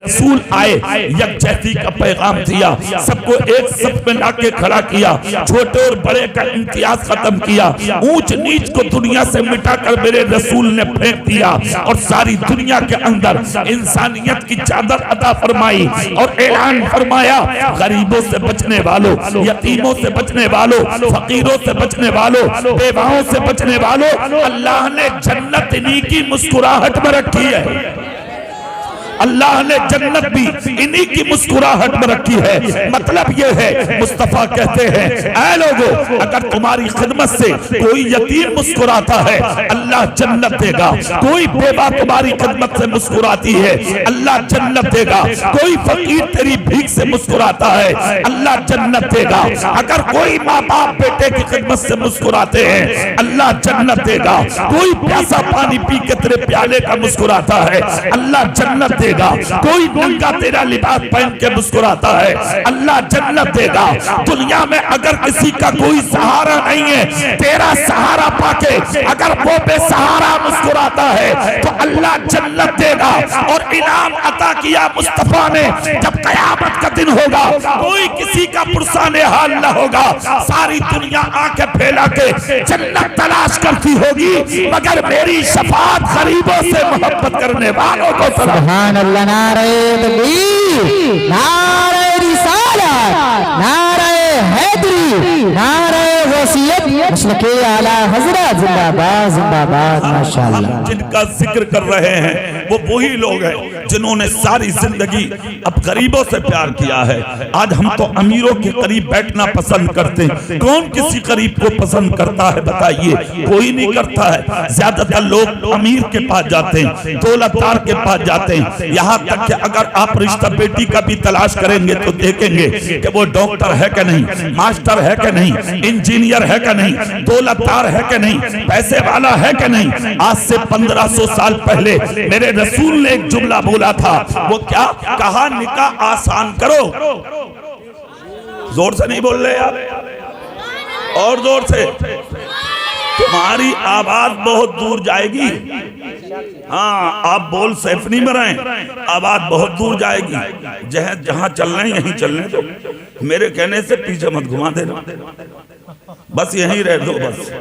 رسول آئے یکجہتی کا پیغام دیا، سب کو ایک صف میں لا کے کھڑا کیا، چھوٹے اور بڑے کا امتیاز ختم کیا، اونچ نیچ کو دنیا سے مٹا کر میرے رسول نے پھینک دیا اور ساری دنیا کے اندر انسانیت کی چادر عطا فرمائی اور اعلان فرمایا غریبوں سے بچنے والوں، یتیموں سے بچنے والوں، فقیروں سے بچنے والوں، بیواؤں سے بچنے والوں، اللہ نے جنت انہی کی مسکراہٹ میں رکھی ہے۔ اللہ نے جنت بھی انہی کی مسکراہٹ میں رکھی ہے۔ مطلب یہ ہے مصطفیٰ کہتے ہیں اے لوگو اگر تمہاری خدمت سے کوئی یتیم مسکراتا ہے اللہ جنت دے گا، کوئی بیوہ تمہاری خدمت سے مسکراتی ہے اللہ جنت دے گا، کوئی فقیر تیری بھیک سے مسکراتا ہے اللہ جنت دے گا، اگر کوئی ماں باپ بیٹے کی خدمت سے مسکراتے ہیں اللہ جنت دے گا، کوئی پیاسا پانی پی کے تیرے پیالے کا مسکراتا ہے اللہ جنت دے گا، کوئی ننگا تیرا لباس پہن کے مسکراتا ہے اللہ جنت دے گا۔ دنیا میں اگر کسی کا کوئی سہارا نہیں ہے تیرا سہارا پاکے اگر وہ بے سہارا مسکراتا ہے تو اللہ جنت دے گا۔ اور انعام عطا کیا مصطفیٰ نے جب قیامت کا دن ہوگا کوئی کسی کا پرسان حال نہ ہوگا، ساری دنیا آنکھیں پھیلا کے جنت تلاش کرتی ہوگی مگر میری شفاعت غریبوں سے محبت کرنے والوں کو سبحان اللہ، نعرہ تکبیر، نعرہ رسالت، نعرہ حیدری، نعرہ وصیت، مسلک اعلی حضرت زندہ باد زندہ باد ماشاءاللہ۔ جن کا ذکر کر رہے ہیں وہ وہی لوگ ہیں جنہوں نے ساری زندگی اب غریبوں سے پیار کیا ہے۔ آج ہم تو امیروں کے قریب بیٹھنا پسند کرتے ہیں، کون کسی قریب کو پسند کرتا ہے بتائیے؟ کوئی نہیں کرتا ہے۔ زیادہ تر لوگ امیر کے پاس جاتے ہیں، دولتدار کے پاس جاتے ہیں، یہاں تک کہ اگر آپ رشتہ بیٹی کا بھی تلاش کریں گے تو دیکھیں گے کہ وہ ڈاکٹر ہے کہ نہیں، ماسٹر ہے کہ نہیں، انجینئر ہے کہ نہیں، دولتدار ہے کہ نہیں، پیسے والا ہے کہ نہیں۔ آج سے 1500 سال پہلے میرے رسول نے ایک جملہ بولا تھا، وہ کیا کہا؟ نکاح آسان کرو۔ زور سے نہیں بول رہے آپ، اور زور سے، تمہاری آواز بہت دور جائے گی۔ ہاں آپ بول سیفنی میں رہیں، آواز بہت دور جائے گی۔ جہاں چل رہے ہیں یہیں چل رہے ہیں، میرے کہنے سے پیچھے مت گھما دینا، بس یہیں رہ دو۔ بس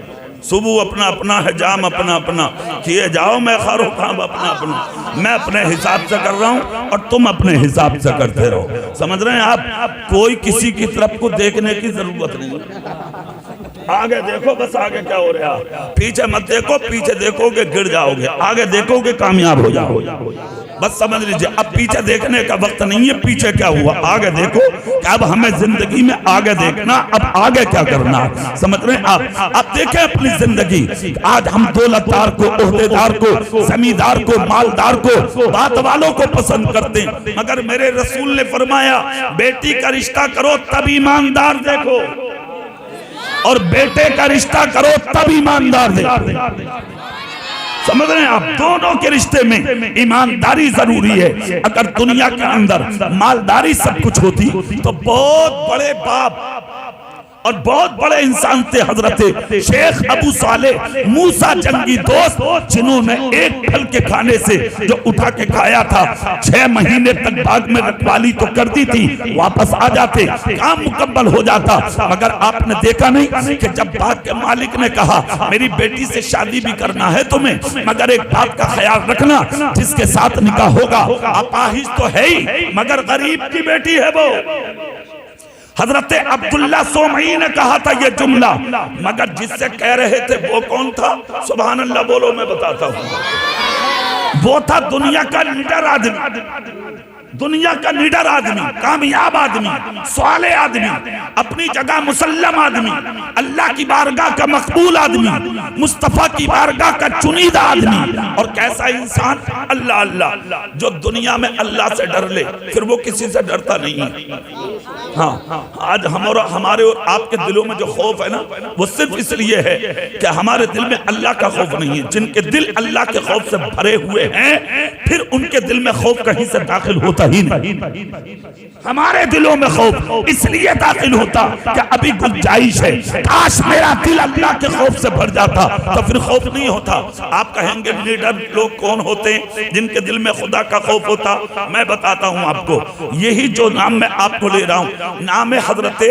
صبح اپنا اپنا ہے، جام اپنا اپنا کیے جاؤ، میں خارو کام اپنا اپنا، میں اپنے حساب سے کر رہا ہوں اور تم اپنے حساب سے کرتے رہو۔ سمجھ رہے ہیں آپ؟ کوئی کسی کی طرف کو دیکھنے کی ضرورت نہیں۔ آگے دیکھو، بس آگے کیا ہو رہا ہے، پیچھے مت دیکھو، پیچھے دیکھو گے گر جاؤ گے، آگے دیکھو گے کامیاب ہو جاؤ گے۔ بس سمجھ لیجئے اب پیچھے دیکھنے کا وقت نہیں ہے، پیچھے کیا ہوا آگے دیکھو کہ اب ہمیں زندگی میں آگے دیکھنا، اب آگے کیا کرنا۔ سمجھ رہے ہیں آپ؟ اب دیکھیں اپنی زندگی، آج ہم دولتدار کو، عہدیدار کو، زمیندار کو، مالدار کو، بات والوں کو پسند کرتے ہیں، مگر میرے رسول نے فرمایا بیٹی کا رشتہ کرو تب ایماندار دیکھو، اور بیٹے کا رشتہ کرو تب ایماندار دیکھو۔ سمجھ رہے ہیں آپ؟ دونوں کے رشتے میں ایمانداری ضروری ہے۔ اگر دنیا کے اندر مالداری سب کچھ ہوتی تو بہت بڑے باپ اور بہت بڑے انسان تھے حضرت شیخ ابو صالح موسیٰ جنگی دوست، جنہوں نے ایک پھل کے کھانے سے جو اٹھا کے کھایا تھا 6 مہینے تک باغ میں رکھوالی تو کر دی تھی، واپس آ جاتے، کام مکمل ہو جاتا۔ مگر آپ نے دیکھا نہیں کہ جب باغ کے مالک نے کہا میری بیٹی سے شادی بھی کرنا ہے تمہیں، مگر ایک بات کا خیال رکھنا جس کے ساتھ نکاح ہوگا اپاہج تو ہے ہی مگر غریب کی بیٹی ہے وہ۔ حضرت عبداللہ سومعی نے کہا تھا یہ جملہ، مگر جس سے کہہ رہے تھے وہ کون تھا؟ سبحان اللہ بولو، میں بتاتا ہوں۔ وہ تھا دنیا کا لیڈر آدمی، دنیا کا لیڈر آدمی، کامیاب آدمی، صالح آدمی، اپنی جگہ مسلم آدمی، اللہ کی بارگاہ کا مقبول آدمی، مصطفیٰ کی بارگاہ کا چنیدہ آدمی۔ اور کیسا انسان؟ اللہ اللہ، جو دنیا میں اللہ سے ڈر لے پھر وہ کسی سے ڈرتا نہیں ہے۔ ہاں آج ہمارے اور آپ کے دلوں میں جو خوف ہے نا وہ صرف اس لیے ہے کہ ہمارے دل میں اللہ کا خوف نہیں ہے۔ جن کے دل اللہ کے خوف سے بھرے ہوئے ہیں پھر ان کے دل میں خوف کہیں سے داخل ہوتا ہی نہیں۔ ہمارے دلوں میں خوف اس لیے داخل ہوتا کہ ابھی گنجائش ہے، کاش میرا دل اللہ کے خوف سے بھر جاتا تو پھر خوف نہیں ہوتا۔ آپ کہیں گے لیڈر لوگ کون ہوتے ہیں جن کے دل میں خدا کا خوف ہوتا؟ میں بتاتا ہوں آپ کو، یہی جو نام میں آپ کو لے رہا ہوں، نام حضرت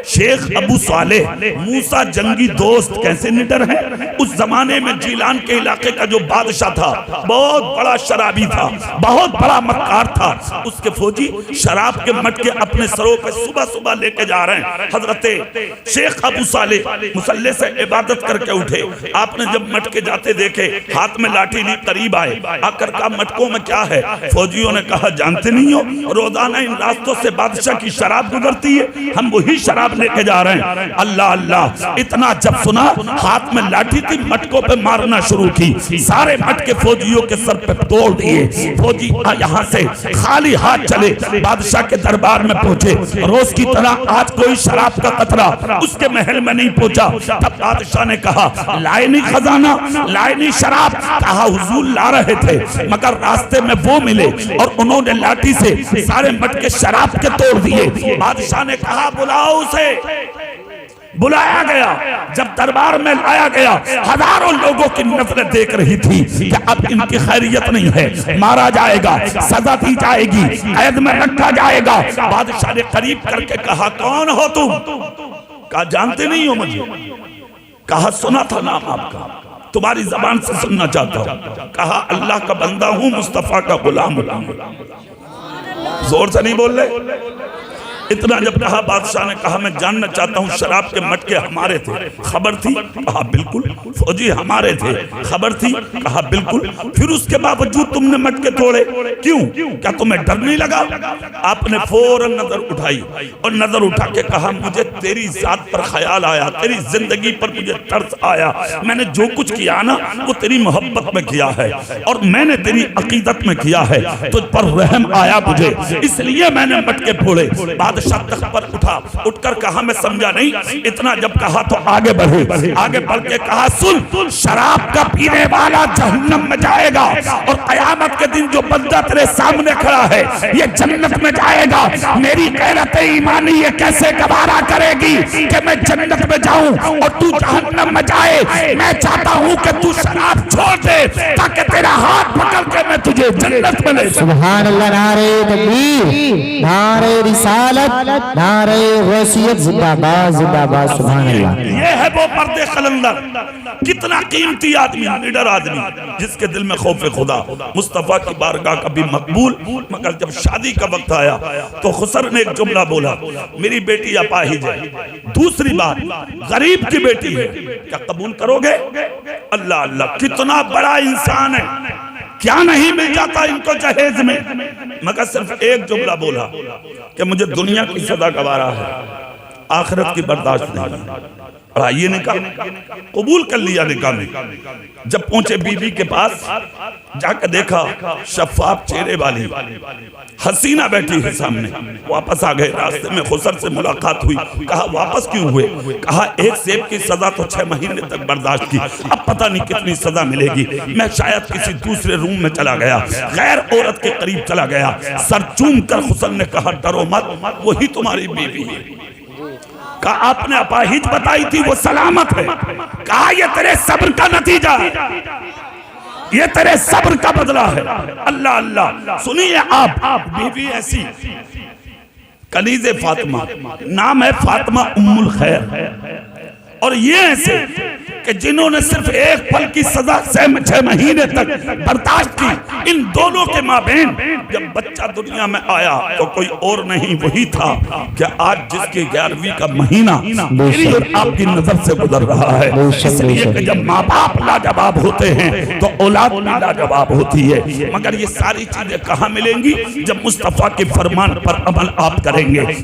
شیخ ابو صالح موسیٰ جنگی دوست۔ کیسے لیڈر ہیں؟ اس زمانے میں جیلان کے علاقے کا جو بادشاہ تھا بہت بڑا شرابی تھا، بہت بڑا مکار تھا۔ اس کے فوجی شراب کے مٹکے اپنے سروں پہ صبح صبح لے کے جا رہے ہیں۔ حضرت شیخ ابو صالح مصلی سے عبادت کر کے اٹھے، آپ نے جب مٹکے جاتے دیکھے، ہاتھ میں لاٹھی لی، قریب آئے، آ کر کہا مٹکوں میں کیا ہے؟ فوجیوں نے کہا جانتے نہیں ہو روزانہ ان راستوں سے بادشاہ کی شراب گزرتی ہے، ہم وہی شراب لے کے جا رہے ہیں۔ اللہ اللہ، اتنا جب سنا ہاتھ میں لاٹھی تھی، مٹکوں پہ مارنا شروع کی، سارے مٹکے فوجیوں کے سر پہ توڑ دیے۔ فوجی یہاں سے خالی ہاتھ چلے، بادشاہ کے دربار میں پہنچے، روز کی طرح آج کوئی شراب کا قطرہ اس کے محل میں نہیں پہنچا۔ تب بادشاہ نے کہا لائے نہیں خزانہ، لائے نہیں شراب؟ کہا حضور لا رہے تھے مگر راستے میں وہ ملے اور انہوں نے لاٹھی سے سارے مٹکے شراب کے توڑ دیے۔ بادشاہ نے کہا بلاؤ اسے۔ بلایا گیا، جب دربار میں لایا گیا، ہزاروں لوگوں کی نظریں دیکھ رہی تھی کہ اب ان کی خیریت نہیں ہے، مارا جائے گا، سزا دی جائے گی، قید میں رکھا جائے گا۔ بادشاہ نے قریب کر کے کہا کون ہو تم؟ کہا جانتے نہیں ہو مجھے؟ کہا سنا تھا نام آپ کا، تمہاری زبان سے سننا چاہتا ہوں۔ کہا اللہ کا بندہ ہوں، مصطفیٰ کا غلام ہوں۔ زور سے نہیں بول رہے؟ اتنا جب کہا بادشاہ نے کہا میں جاننا چاہتا ہوں شراب کے مٹکے ہمارے تھے، خبر تھی؟ کہا بالکل۔ فوجی ہمارے تھے، خبر تھی؟ کہا بالکل۔ پھر اس کے باوجود تم نے مٹکے توڑے کیوں؟ کیا تمہیں ڈر نہیں لگا؟ آپ نے فوراً نظر اٹھائی اور نظر اٹھا کے کہا مجھے تیری ذات پر خیال آیا، تیری زندگی پر مجھے ترس آیا، میں نے جو کچھ کیا نا وہ تیری محبت میں کیا ہے اور میں نے تیری عقیدت میں کیا ہے، تجھ پر رحم آیا مجھے، اس لیے میں نے مٹکے پھوڑے۔ بادشاہ تخت پر اٹھا، اٹھ کر کہا میں سمجھا نہیں۔ اتنا جب کہا تو آگے بڑھے، آگے بڑھ کے کہا سن، شراب کا پینے والا جہنم میں جائے گا اور قیامت کے دن جو بندہ تیرے سامنے کھڑا ہے یہ جنت میں جائے گا۔ میری غیرت ایمانی یہ کیسے گوارا کرے گی کہ میں جنت میں جاؤں اور تو جہنم میں جائے؟ میں چاہتا ہوں کہ تو شراب چھوڑ دے تاکہ تیرا ہاتھ پکڑ کے میں تجھے جنت میں لے۔ سبحان اللہ، نعرہ تکبیر، نعرہ رسالت، نعرہ غوثیت، زندہ باد زندہ باد، سبحان اللہ۔ یہ ہے وہ پردے قلندر، کتنا قیمتی آدمی، لیڈر آدمی جس کے دل میں خوف خدا، مصطفیٰ کی بارگاہ کا بھی مقبول۔ مگر جب شادی کا وقت آیا تو خسر نے ایک جملہ بولا میری بیٹی اپاہج ہے، دوسری بات غریب کی بیٹی ہے، کیا قبول کرو گے؟ اللہ اللہ، کتنا بڑا انسان ہے، کیا نہیں مل جاتا ان کو جہیز میں؟ مگر صرف ایک جملہ بولا کہ مجھے دنیا کی سزا گوارا ہے، آخرت کی برداشت نہیں۔ اور آئیے نکاح قبول کر لیا۔ نکاح میں جب پہنچے بی بی کے پاس، جا کر دیکھا شفاف چہرے والی حسینہ بیٹھی ہے سامنے۔ واپس آ گئے، راستے میں خسر سے ملاقات ہوئی، کہا واپس کیوں ہوئے؟ کہا ایک سیب کی سزا تو 6 مہینے تک برداشت کی، اب پتہ نہیں کتنی سزا ملے گی، میں شاید کسی دوسرے روم میں چلا گیا، غیر عورت کے قریب چلا گیا۔ سر چوم کر خسر نے کہا ڈرو مت، وہی تمہاری بیوی ہے۔ کہا آپ نے اپاہج بتائی تھی، وہ سلامت ہے۔ کہا یہ تیرے صبر کا نتیجہ ہے، یہ تیرے صبر کا بدلہ ہے۔ اللہ اللہ، سنیے آپ، بیوی ایسی کنیز فاطمہ، نام ہے فاطمہ ام الخیر، اور یہ ایسے کہ جنہوں نے صرف ایک پل کی سزا 6 مہینے تک برداشت کی۔ ان دونوں کے مابین جب بچہ دنیا میں آیا تو کوئی اور نہیں وہی تھا کہ آج جس کے 11ویں کا مہینہ میری اور آپ کی نظر سے گزر رہا ہے۔ اس لیے کہ جب ماں باپ لاجواب ہوتے ہیں تو اولاد بھی لاجواب ہوتی ہے۔ مگر یہ ساری چیزیں کہاں ملیں گی؟ جب مصطفیٰ کے فرمان پر عمل آپ کریں گے۔